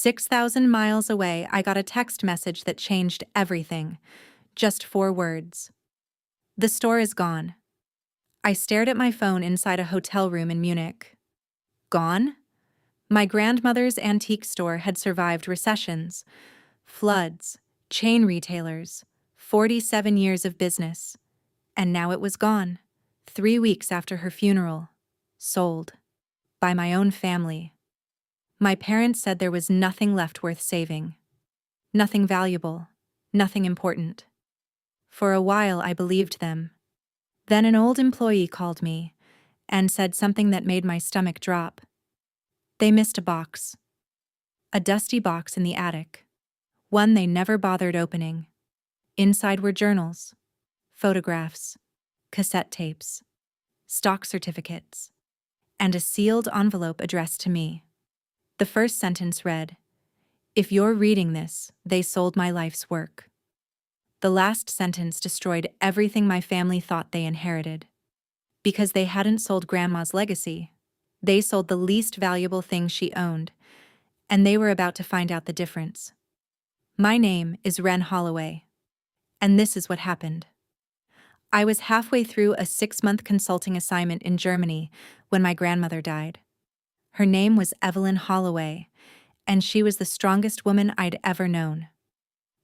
6,000 miles away, I got a text message that changed everything. Just 4 words. The store is gone. I stared at my phone inside a hotel room in Munich. Gone? My grandmother's antique store had survived recessions, floods, chain retailers, 47 years of business. And now it was gone. 3 weeks after her funeral. Sold. By my own family. My parents said there was nothing left worth saving. Nothing valuable. Nothing important. For a while I believed them. Then an old employee called me and said something that made my stomach drop. They missed a box. A dusty box in the attic. One they never bothered opening. Inside were journals, photographs, cassette tapes, stock certificates, and a sealed envelope addressed to me. The first sentence read, "If you're reading this, they sold my life's work." The last sentence destroyed everything my family thought they inherited. Because they hadn't sold Grandma's legacy. They sold the least valuable thing she owned, and they were about to find out the difference. My name is Wren Holloway, and this is what happened. I was halfway through a 6-month consulting assignment in Germany when my grandmother died. Her name was Evelyn Holloway, and she was the strongest woman I'd ever known.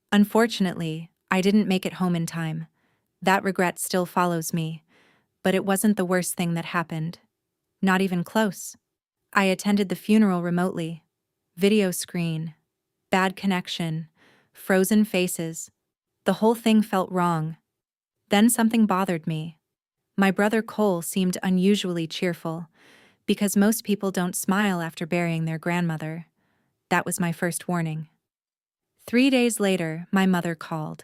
Unfortunately, I didn't make it home in time. That regret still follows me, but it wasn't the worst thing that happened. Not even close. I attended the funeral remotely. Video screen. Bad connection. Frozen faces. The whole thing felt wrong. Then something bothered me. My brother Cole seemed unusually cheerful, because most people don't smile after burying their grandmother. That was my first warning. 3 days later, my mother called.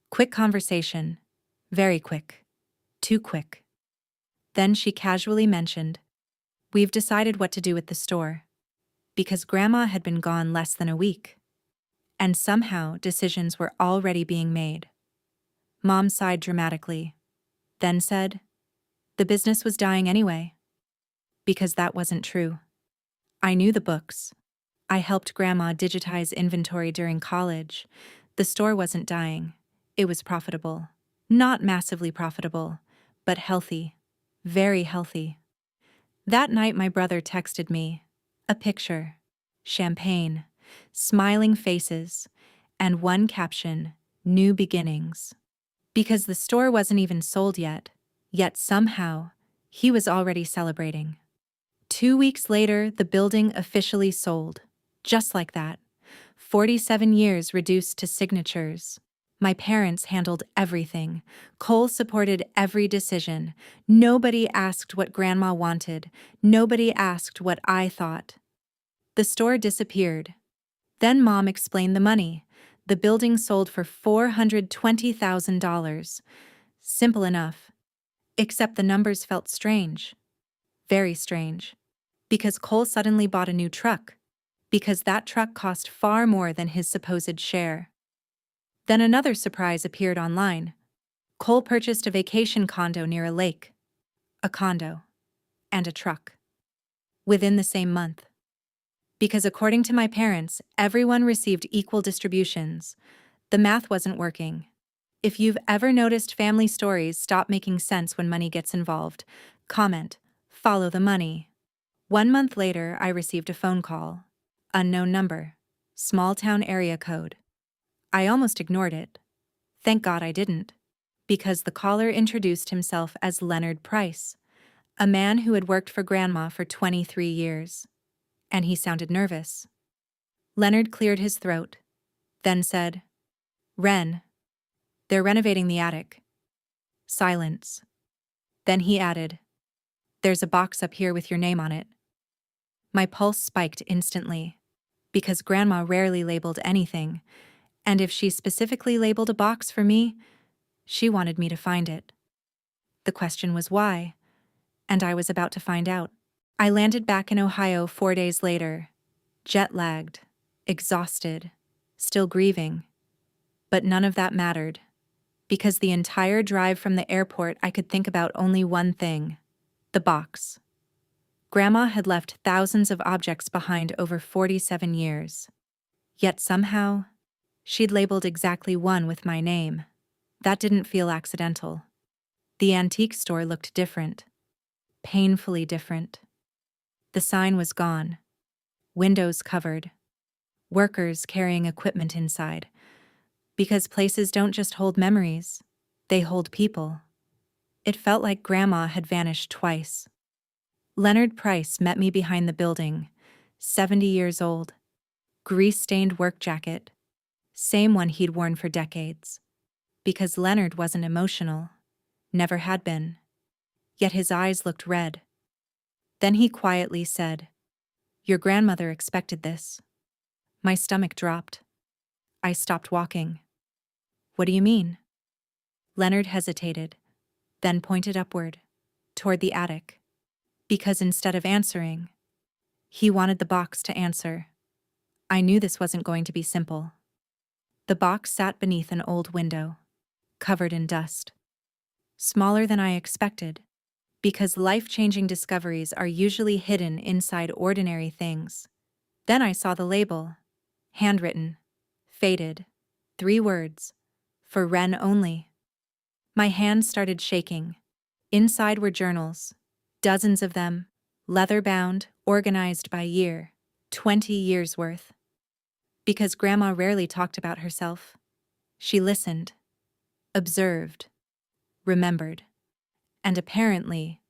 Quick conversation. Very quick. Too quick. Then she casually mentioned, "We've decided what to do with the store." Because Grandma had been gone less than a week. And somehow decisions were already being made. Mom sighed dramatically, then said, "The business was dying anyway." Because that wasn't true. I knew the books. I helped Grandma digitize inventory during college. The store wasn't dying. It was profitable. Not massively profitable, but healthy. Very healthy. That night my brother texted me. A picture. Champagne. Smiling faces. And one caption, "New beginnings." Because the store wasn't even sold yet somehow, he was already celebrating. 2 weeks later, the building officially sold. Just like that. 47 years reduced to signatures. My parents handled everything. Cole supported every decision. Nobody asked what Grandma wanted. Nobody asked what I thought. The store disappeared. Then Mom explained the money. The building sold for $420,000. Simple enough. Except the numbers felt strange. Very strange. Because Cole suddenly bought a new truck. Because that truck cost far more than his supposed share. Then another surprise appeared online. Cole purchased a vacation condo near a lake. A condo. And a truck. Within the same month. Because according to my parents, everyone received equal distributions. The math wasn't working. If you've ever noticed family stories stop making sense when money gets involved, comment, "Follow the money." 1 month later, I received a phone call. Unknown number. Small town area code. I almost ignored it. Thank God I didn't. Because the caller introduced himself as Leonard Price, a man who had worked for Grandma for 23 years. And he sounded nervous. Leonard cleared his throat, then said, "Wren, they're renovating the attic." Silence. Then he added, "There's a box up here with your name on it." My pulse spiked instantly, because Grandma rarely labeled anything, and if she specifically labeled a box for me, she wanted me to find it. The question was why, and I was about to find out. I landed back in Ohio 4 days later, jet-lagged, exhausted, still grieving. But none of that mattered, because the entire drive from the airport I could think about only one thing, the box. Grandma had left thousands of objects behind over 47 years. Yet somehow, she'd labeled exactly one with my name. That didn't feel accidental. The antique store looked different. Painfully different. The sign was gone. Windows covered. Workers carrying equipment inside. Because places don't just hold memories, they hold people. It felt like Grandma had vanished twice. Leonard Price met me behind the building, 70 years old. Grease-stained work jacket. Same one he'd worn for decades. Because Leonard wasn't emotional. Never had been. Yet his eyes looked red. Then he quietly said, "Your grandmother expected this." My stomach dropped. I stopped walking. "What do you mean?" Leonard hesitated, then pointed upward, toward the attic. Because instead of answering, he wanted the box to answer. I knew this wasn't going to be simple. The box sat beneath an old window, covered in dust. Smaller than I expected, because life-changing discoveries are usually hidden inside ordinary things. Then I saw the label, handwritten, faded, 3 words, for Ren only. My hands started shaking. Inside were journals, dozens of them, leather-bound, organized by year, 20 years worth. Because Grandma rarely talked about herself. She listened, observed, remembered. And apparently,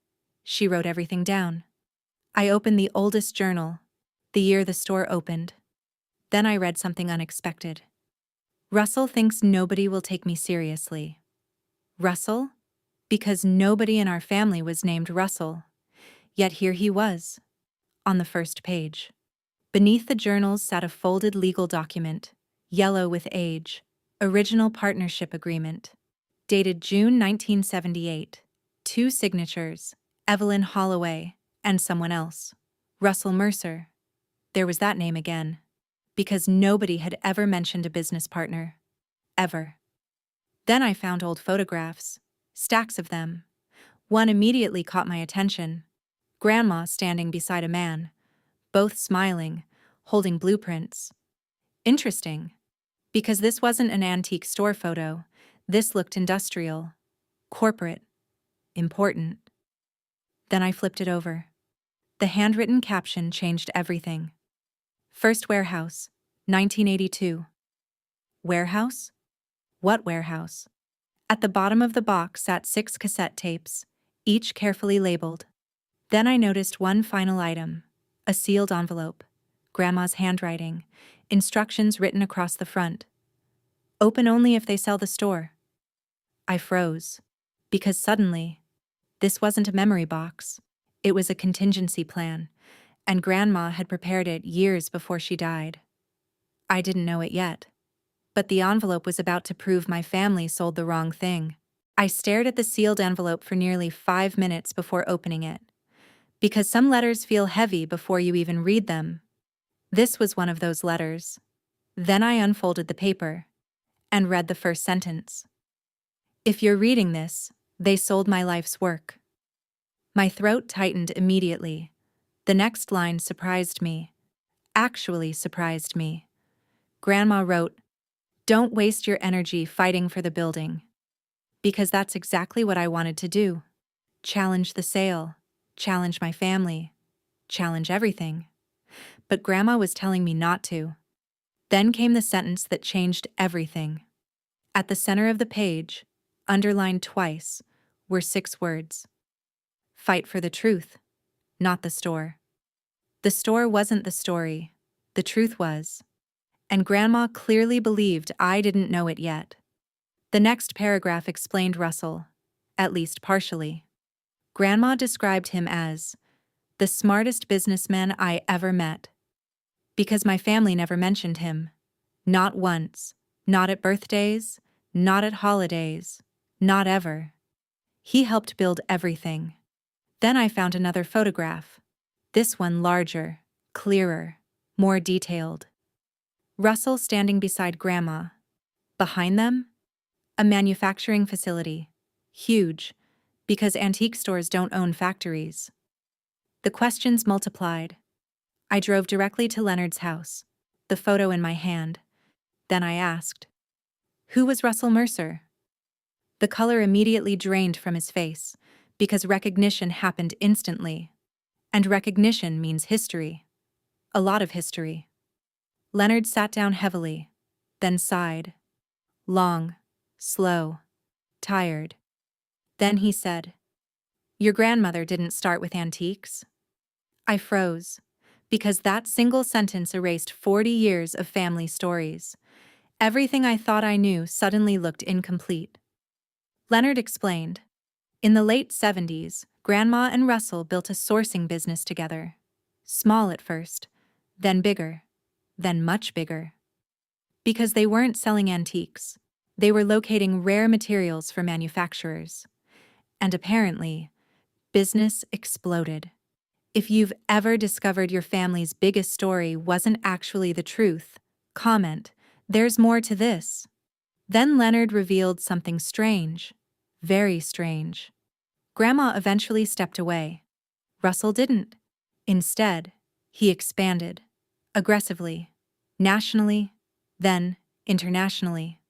she wrote everything down. I opened the oldest journal, the year the store opened. Then I read something unexpected. Russell thinks nobody will take me seriously. Russell? Because nobody in our family was named Russell. Yet here he was, on the first page. Beneath the journals sat a folded legal document, yellow with age, original partnership agreement, dated June 1978. 2 signatures, Evelyn Holloway, and someone else, Russell Mercer. There was that name again. Because nobody had ever mentioned a business partner. Ever. Then I found old photographs, stacks of them. One immediately caught my attention. Grandma standing beside a man, both smiling, holding blueprints. Interesting. Because this wasn't an antique store photo. This looked industrial, corporate, important. Then I flipped it over. The handwritten caption changed everything. First warehouse, 1982. Warehouse? What warehouse? At the bottom of the box sat 6 cassette tapes, each carefully labeled. Then I noticed one final item, a sealed envelope, Grandma's handwriting, instructions written across the front. Open only if they sell the store. I froze. Because suddenly, this wasn't a memory box. It was a contingency plan, and Grandma had prepared it years before she died. I didn't know it yet. But the envelope was about to prove my family sold the wrong thing. I stared at the sealed envelope for nearly 5 minutes before opening it. Because some letters feel heavy before you even read them. This was one of those letters. Then I unfolded the paper and read the first sentence. If you're reading this, they sold my life's work. My throat tightened immediately. The next line surprised me. Actually surprised me. Grandma wrote, "Don't waste your energy fighting for the building." Because that's exactly what I wanted to do. Challenge the sale, challenge my family, challenge everything. But Grandma was telling me not to. Then came the sentence that changed everything. At the center of the page, underlined twice, were 6 words. Fight for the truth, not the store. The store wasn't the story. The truth was. And Grandma clearly believed I didn't know it yet. The next paragraph explained Russell, at least partially. Grandma described him as the smartest businessman I ever met. Because my family never mentioned him. Not once. Not at birthdays. Not at holidays. Not ever. He helped build everything. Then I found another photograph. This one larger, clearer, more detailed. Russell standing beside Grandma. Behind them, a manufacturing facility. Huge, because antique stores don't own factories. The questions multiplied. I drove directly to Leonard's house. the photo in my hand. Then I asked, "Who was Russell Mercer?" The color immediately drained from his face, because recognition happened instantly. And recognition means history. A lot of history. Leonard sat down heavily, then sighed. Long, slow, tired. Then he said, "Your grandmother didn't start with antiques." I froze, because that single sentence erased 40 years of family stories. Everything I thought I knew suddenly looked incomplete. Leonard explained. In the late 70s, Grandma and Russell built a sourcing business together. Small at first, then bigger, then much bigger. Because they weren't selling antiques, they were locating rare materials for manufacturers. And apparently, business exploded. If you've ever discovered your family's biggest story wasn't actually the truth, comment, "There's more to this." Then Leonard revealed something strange. Very strange. Grandma eventually stepped away. Russell didn't. Instead, he expanded. Aggressively. Nationally. Then, internationally.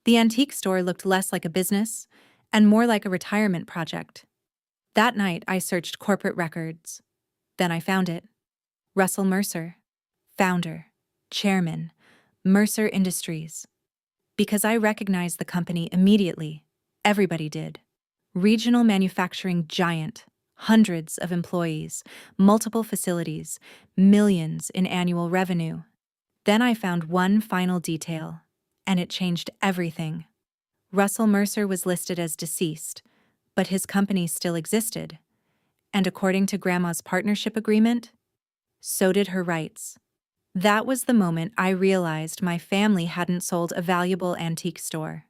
The antique store looked less like a business and more like a retirement project. That night, I searched corporate records. Then I found it. Russell Mercer. Founder. Chairman. Mercer Industries. Because I recognized the company immediately. Everybody did. Regional manufacturing giant. Hundreds of employees. Multiple facilities. Millions in annual revenue. Then I found one final detail. And it changed everything. Russell Mercer was listed as deceased, but his company still existed. And according to Grandma's partnership agreement, so did her rights. That was the moment I realized my family hadn't sold a valuable antique store.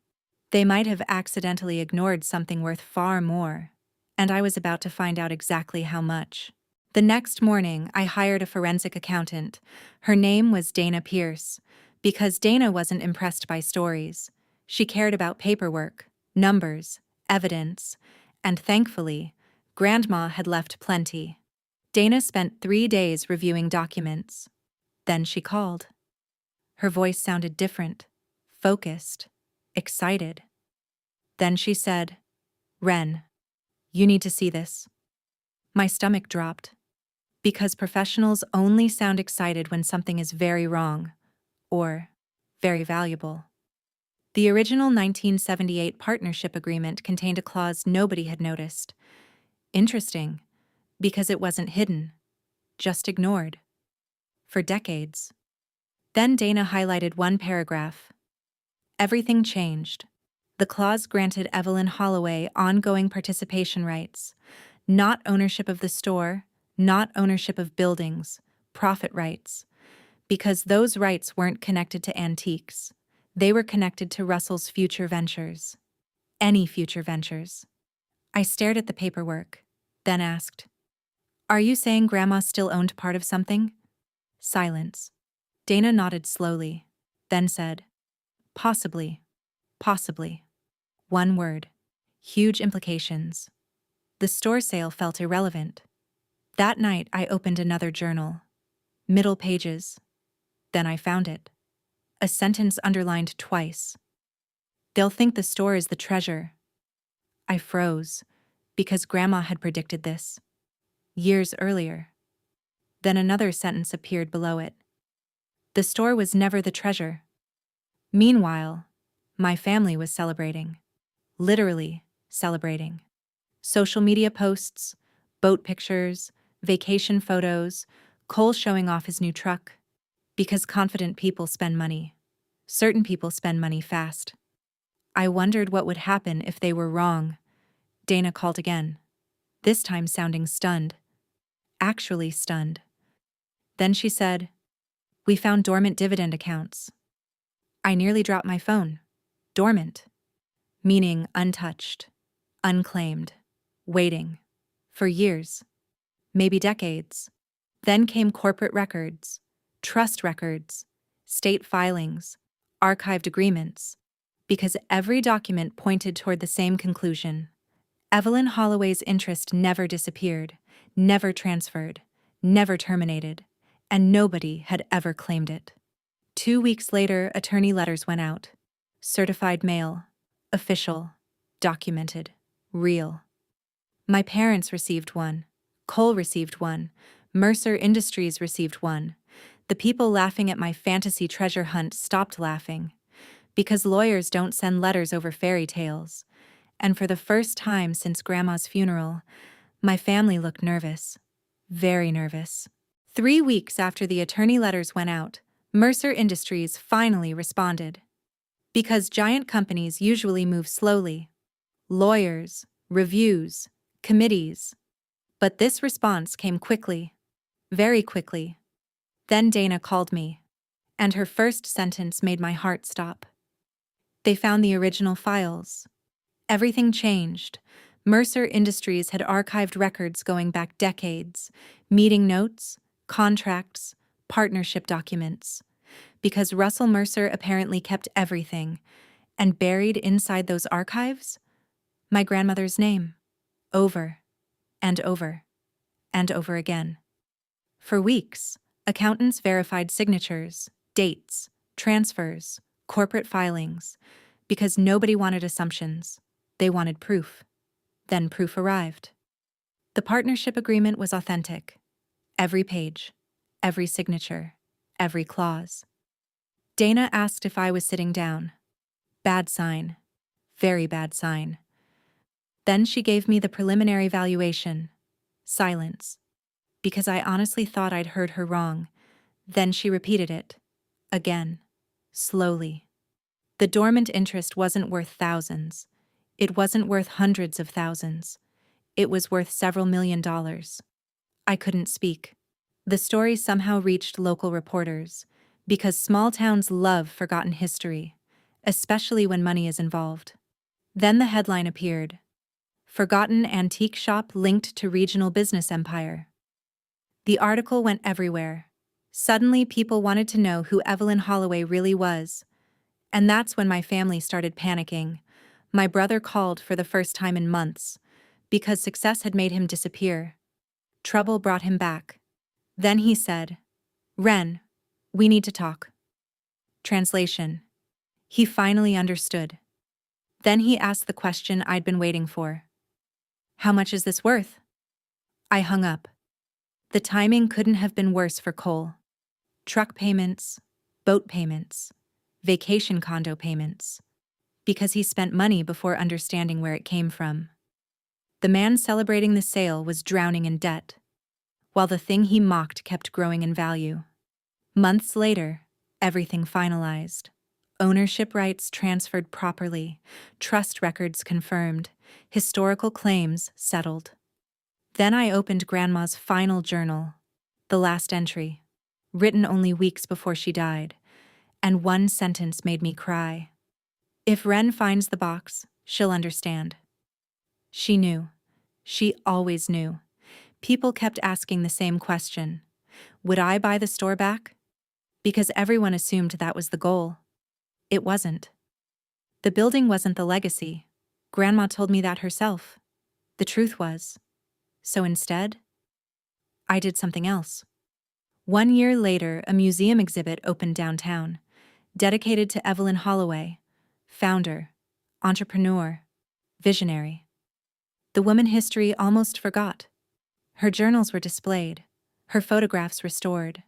They might have accidentally ignored something worth far more, and I was about to find out exactly how much. The next morning, I hired a forensic accountant. Her name was Dana Pierce, because Dana wasn't impressed by stories. She cared about paperwork, numbers, evidence, and thankfully, Grandma had left plenty. Dana spent 3 days reviewing documents. Then she called. Her voice sounded different, focused, excited. Then she said, "Ren, you need to see this." My stomach dropped. Because professionals only sound excited when something is very wrong, or very valuable. The original 1978 partnership agreement contained a clause nobody had noticed. Interesting, because it wasn't hidden, just ignored. For decades. Then Dana highlighted one paragraph. Everything changed. The clause granted Evelyn Holloway ongoing participation rights, not ownership of the store, not ownership of buildings, profit rights, because those rights weren't connected to antiques. They were connected to Russell's future ventures. Any future ventures. I stared at the paperwork, then asked, "Are you saying Grandma still owned part of something?" Silence. Dana nodded slowly, then said, "Possibly. Possibly." One word. Huge implications. The store sale felt irrelevant. That night, I opened another journal. Middle pages. Then I found it. A sentence underlined twice. "They'll think the store is the treasure." I froze, because Grandma had predicted this. Years earlier. Then another sentence appeared below it. "The store was never the treasure." Meanwhile, my family was celebrating. Literally celebrating. Social media posts, boat pictures, vacation photos, Cole showing off his new truck. Because confident people spend money. Certain people spend money fast. I wondered what would happen if they were wrong. Dana called again, this time sounding stunned. Actually stunned. Then she said, "We found dormant dividend accounts." I nearly dropped my phone. Dormant. Meaning untouched, unclaimed, waiting. For years. Maybe decades. Then came corporate records, trust records, state filings, archived agreements. Because every document pointed toward the same conclusion. Evelyn Holloway's interest never disappeared, never transferred, never terminated, and nobody had ever claimed it. 2 weeks later, attorney letters went out. Certified mail. Official. Documented. Real. My parents received one. Cole received one. Mercer Industries received one. The people laughing at my fantasy treasure hunt stopped laughing. Because lawyers don't send letters over fairy tales. And for the first time since Grandma's funeral, my family looked nervous. Very nervous. 3 weeks after the attorney letters went out, Mercer Industries finally responded. Because giant companies usually move slowly. Lawyers, reviews, committees. But this response came quickly. Very quickly. Then Dana called me. And her first sentence made my heart stop. They found the original files. Everything changed. Mercer Industries had archived records going back decades, meeting notes, contracts, partnership documents. Because Russell Mercer apparently kept everything, and buried inside those archives, my grandmother's name, over and over and over again. For weeks, accountants verified signatures, dates, transfers, corporate filings, because nobody wanted assumptions. They wanted proof. Then proof arrived. The partnership agreement was authentic. Every page, every signature, every clause. Dana asked if I was sitting down. Bad sign. Very bad sign. Then she gave me the preliminary valuation. Silence. Because I honestly thought I'd heard her wrong. Then she repeated it. Again. Slowly. The dormant interest wasn't worth thousands. It wasn't worth hundreds of thousands. It was worth several $1,000,000. I couldn't speak. The story somehow reached local reporters, because small towns love forgotten history, especially when money is involved. Then the headline appeared. Forgotten antique shop linked to regional business empire. The article went everywhere. Suddenly people wanted to know who Evelyn Holloway really was. And that's when my family started panicking. My brother called for the first time in months, because success had made him disappear. Trouble brought him back. Then he said, "Ren, we need to talk." Translation. He finally understood. Then he asked the question I'd been waiting for. How much is this worth? I hung up. The timing couldn't have been worse for Cole. Truck payments, boat payments, vacation condo payments. Because he spent money before understanding where it came from. The man celebrating the sale was drowning in debt, while the thing he mocked kept growing in value. Months later, everything finalized. Ownership rights transferred properly, trust records confirmed, historical claims settled. Then I opened Grandma's final journal, the last entry, written only weeks before she died, and one sentence made me cry. If Ren finds the box, she'll understand. She knew. She always knew. People kept asking the same question. Would I buy the store back? Because everyone assumed that was the goal. It wasn't. The building wasn't the legacy. Grandma told me that herself. The truth was. So instead, I did something else. 1 year later, a museum exhibit opened downtown, dedicated to Evelyn Holloway, founder, entrepreneur, visionary. The woman history almost forgot. Her journals were displayed, her photographs restored,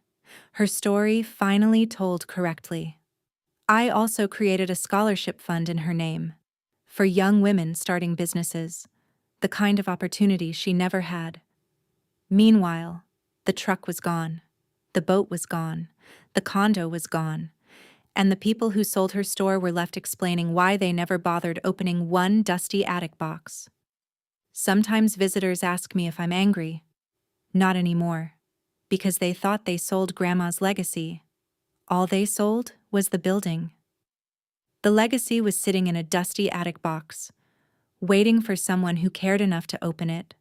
her story finally told correctly. I also created a scholarship fund in her name, for young women starting businesses, the kind of opportunity she never had. Meanwhile, the truck was gone, the boat was gone, the condo was gone, and the people who sold her store were left explaining why they never bothered opening one dusty attic box. Sometimes visitors ask me if I'm angry. Not anymore, because they thought they sold Grandma's legacy. All they sold was the building. The legacy was sitting in a dusty attic box, waiting for someone who cared enough to open it.